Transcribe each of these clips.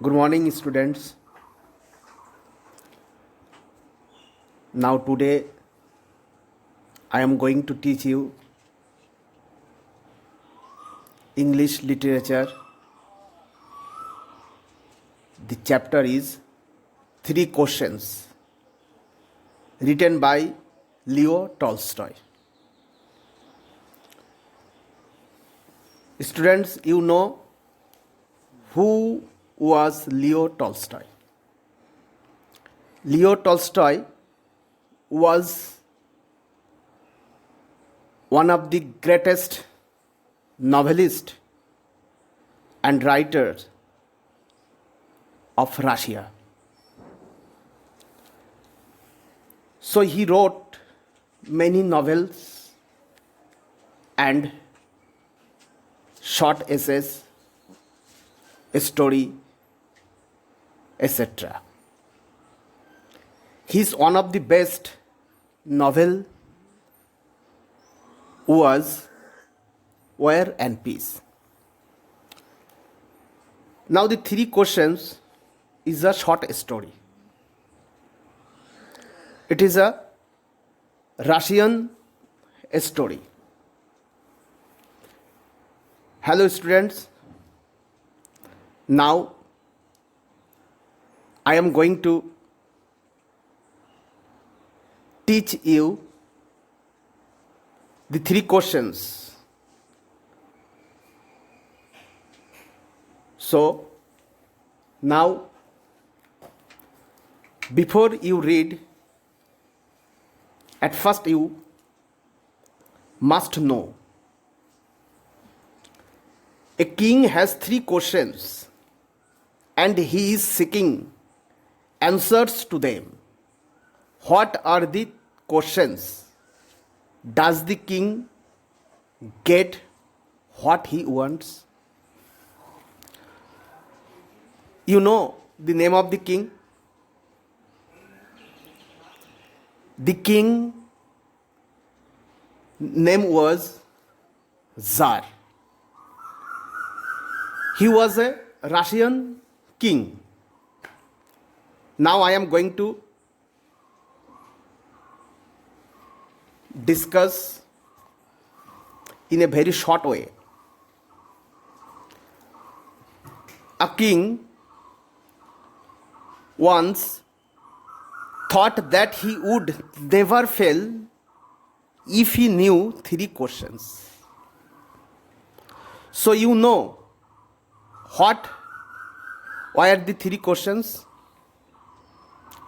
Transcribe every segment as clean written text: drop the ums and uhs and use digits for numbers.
Good morning, students. Now, today I am going to teach you English literature. The chapter is Three Questions, written by Leo Tolstoy. Students, you know who was Leo Tolstoy? Leo Tolstoy was one of the greatest novelists and writers of Russia. So he wrote many novels and short essays, story, etc. He is one of the best novel was War and Peace. Now the Three Questions is a short story. It is a Russian story. Hello students. Now I am going to teach you the three questions. So now, before you read, at first you must know a king has three questions and he is seeking answers to them. What are the questions? Does the king get what he wants? You know the name of the king? The king name was Tsar. He was a Russian king. Now I am going to discuss in a very short way. A king once thought that he would never fail if he knew three questions. So you know what were the three questions?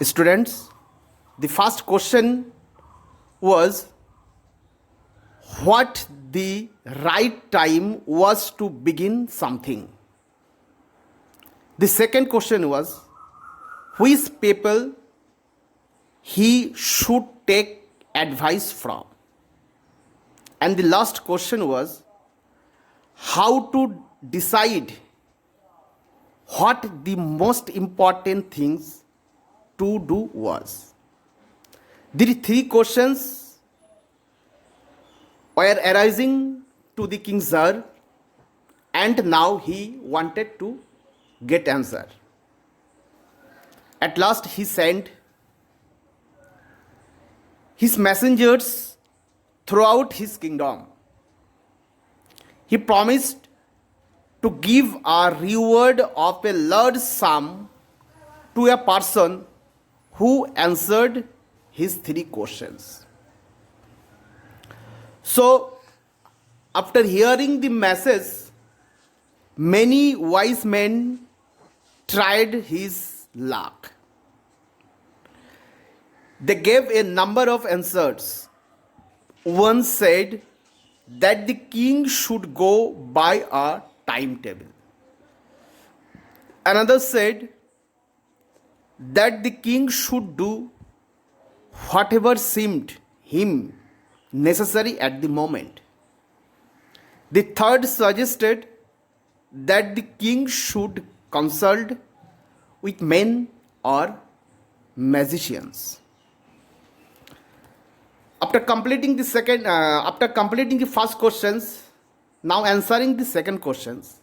Students, the first question was what the right time was to begin something. The second question was which people he should take advice from. And the last question was how to decide what the most important things to do was. The three questions were arising to the King Tsar, and now he wanted to get answer. At last he sent his messengers throughout his kingdom. He promised to give a reward of a large sum to a person who answered his three questions. So, after hearing the message, many wise men tried his luck. They gave a number of answers. One said that the king should go by a timetable. Another said that the king should do whatever seemed him necessary at the moment. The third suggested that the king should consult with men or magicians. After completing the first questions, now answering the second questions,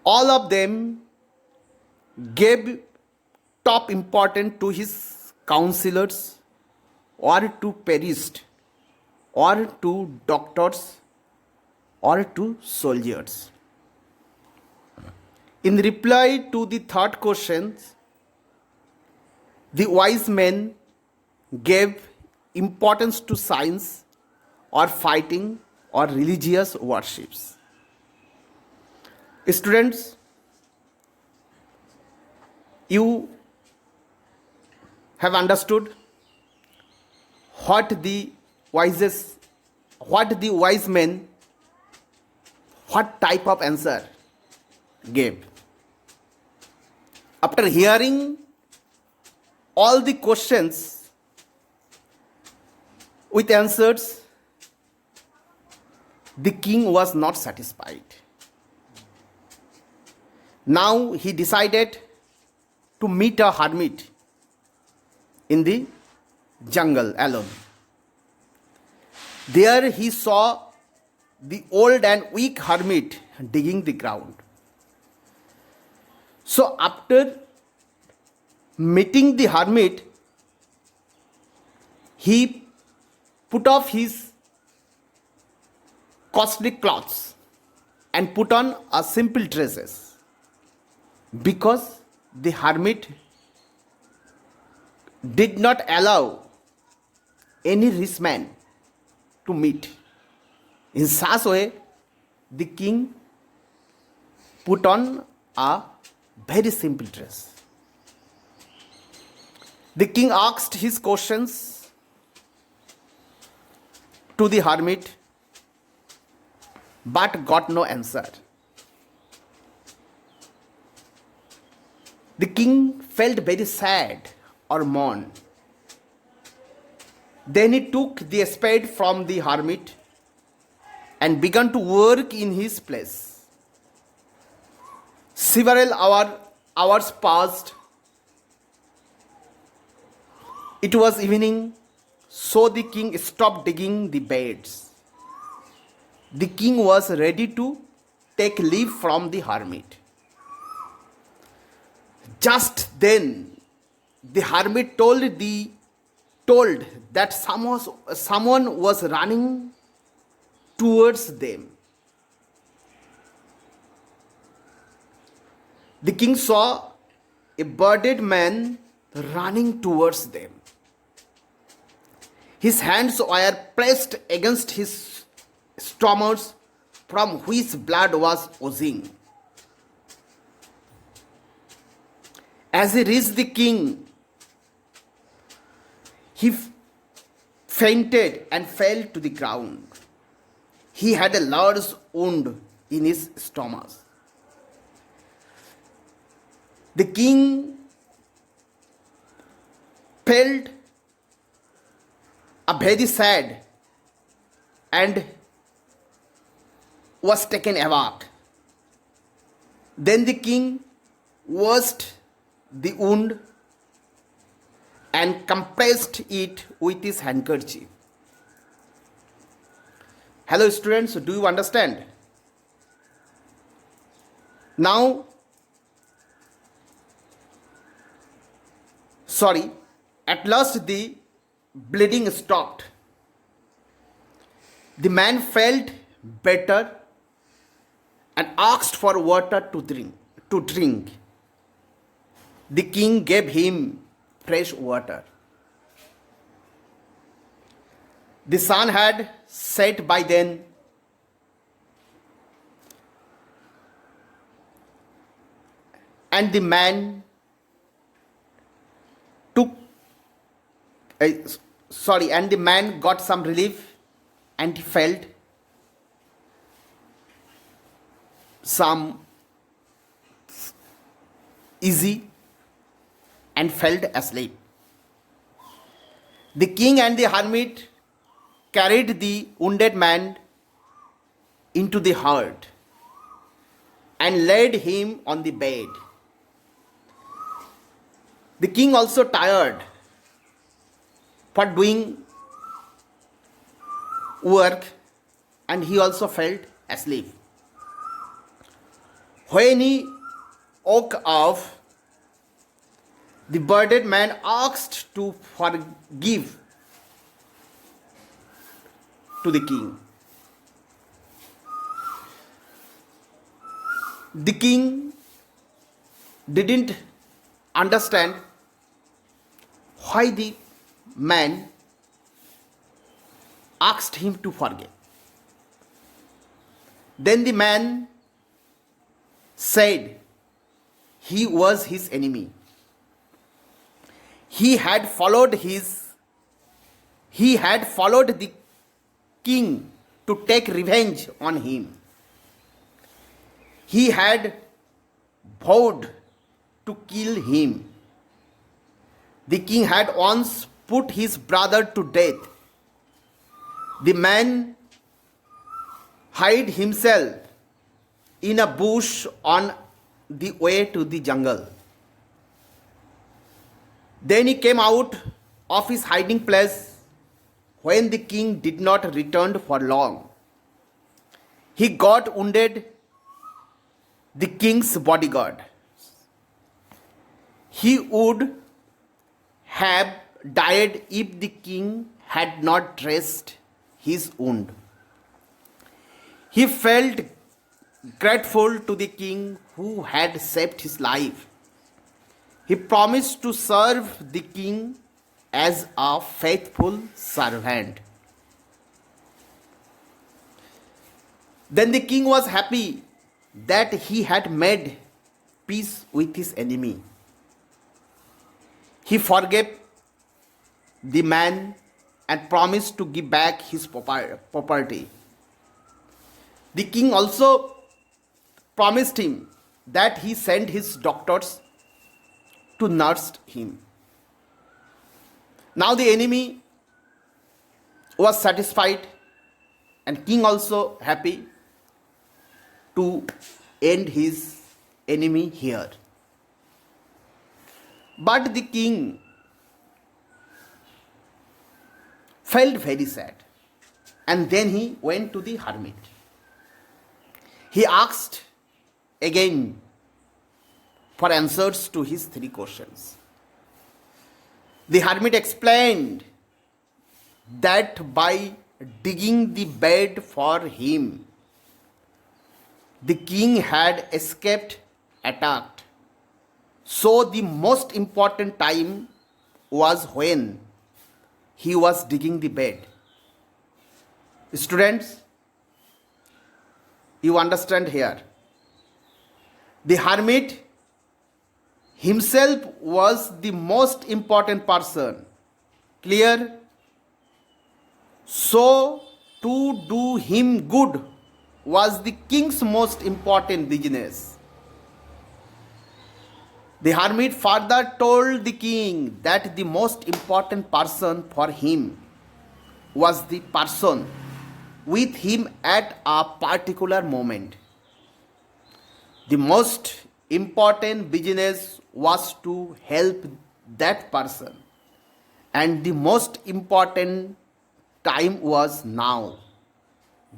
All of them gave top importance to his counselors or to priests or to doctors or to soldiers. In reply to the third question, the wise men gave importance to science or fighting or religious worships. Students, you have understood what the wise men, what type of answer gave. After hearing all the questions with answers, the king was not satisfied. Now he decided to meet a hermit in the jungle alone. There he saw the old and weak hermit digging the ground. So after meeting the hermit, he put off his costly clothes and put on a simple dresses, because the hermit did not allow any rich man to meet. In such way, the king put on a very simple dress. The king asked his questions to the hermit but got no answer. The king felt very sad or mourned. Then he took the spade from the hermit and began to work in his place. Several hours passed. It was evening, so the king stopped digging the beds. The king was ready to take leave from the hermit. Just then, the hermit told that someone was running towards them. The king saw a bearded man running towards them. His hands were pressed against his stomach, from which blood was oozing. As he reached the king, he fainted and fell to the ground. He had a large wound in his stomach. The king felt very sad and was taken aback. Then the king washed the wound and compressed it with his handkerchief. Hello students, do you understand? Now, at last the bleeding stopped. The man felt better and asked for water to drink. The king gave him fresh water. The sun had set by then. And the man got some relief and he felt some easy and fell asleep. The king and the hermit carried the wounded man into the hut and laid him on the bed. The king also tired for doing work and he also fell asleep. When he woke up, the bearded man asked to forgive to the king. The king didn't understand why the man asked him to forgive. Then the man said he was his enemy. He had followed the king to take revenge on him. He had vowed to kill him. The king had once put his brother to death. The man hid himself in a bush on the way to the jungle. Then he came out of his hiding place when the king did not return for long. He got wounded. The king's bodyguard. He would have died if the king had not dressed his wound. He felt grateful to the king who had saved his life. He promised to serve the king as a faithful servant. Then the king was happy that he had made peace with his enemy. He forgave the man and promised to give back his property. The king also promised him that he send his doctors to nurse him. Now the enemy was satisfied and king also happy to end his enemy here. But the king felt very sad and then he went to the hermit. He asked again for answers to his 3 questions. The hermit explained that by digging the bed for him, the king had escaped attack. So the most important time was when he was digging the bed. Students, you understand here. The hermit himself was the most important person. Clear? So to do him good was the king's most important business. The hermit further told the king that the most important person for him was the person with him at a particular moment. The most important business was to help that person, and the most important time was now.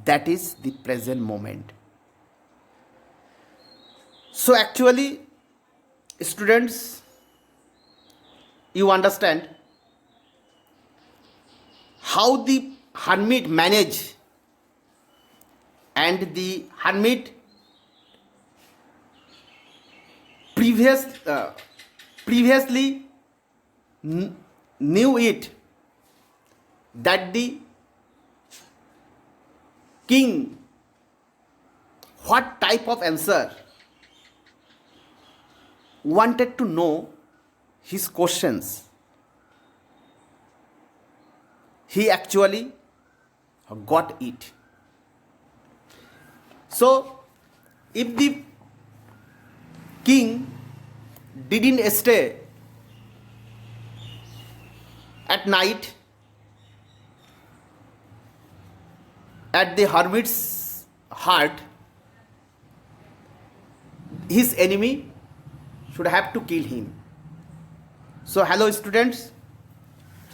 That is the present moment. So actually, students, you understand how the hermit managed, and the hermit previously knew it that the king what type of answer wanted to know his questions. He actually got it. So if the king didn't stay at night at the hermit's hut, his enemy should have to kill him. So hello students,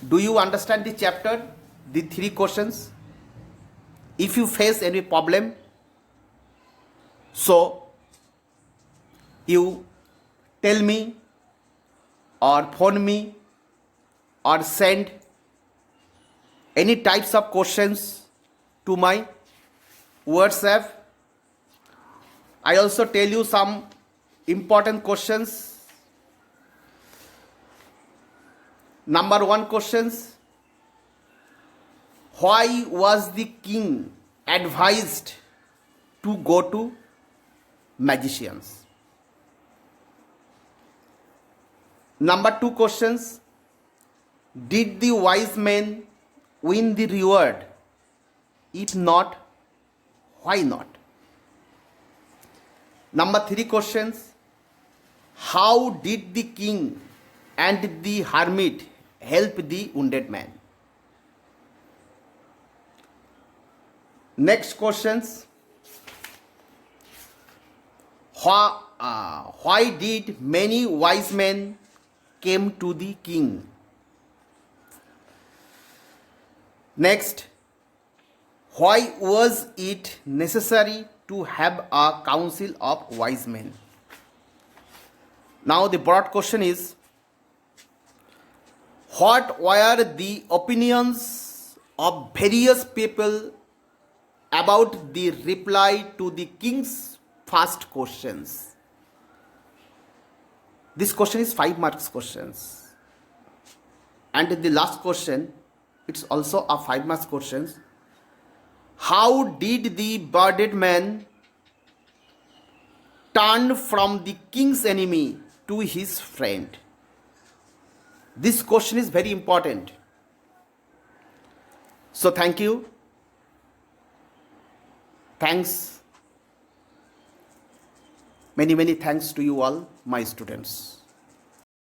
do you understand the chapter, the 3 questions? If you face any problem, so you tell me or phone me or send any types of questions to my WhatsApp. I also tell you some important questions. Number one questions: why was the king advised to go to magicians? Number two questions: did the wise men win the reward? If not, why not? Number three questions: how did the king and the hermit help the wounded man? Next questions: why did many wise men came to the king? Next, why was it necessary to have a council of wise men? Now the broad question is, what were the opinions of various people about the reply to the king's first questions? This question is 5 marks questions. And the last question, it's also a 5 marks questions. How did the bearded man turn from the king's enemy to his friend? This question is very important. So thank you. Thanks. Many thanks to you all, my students.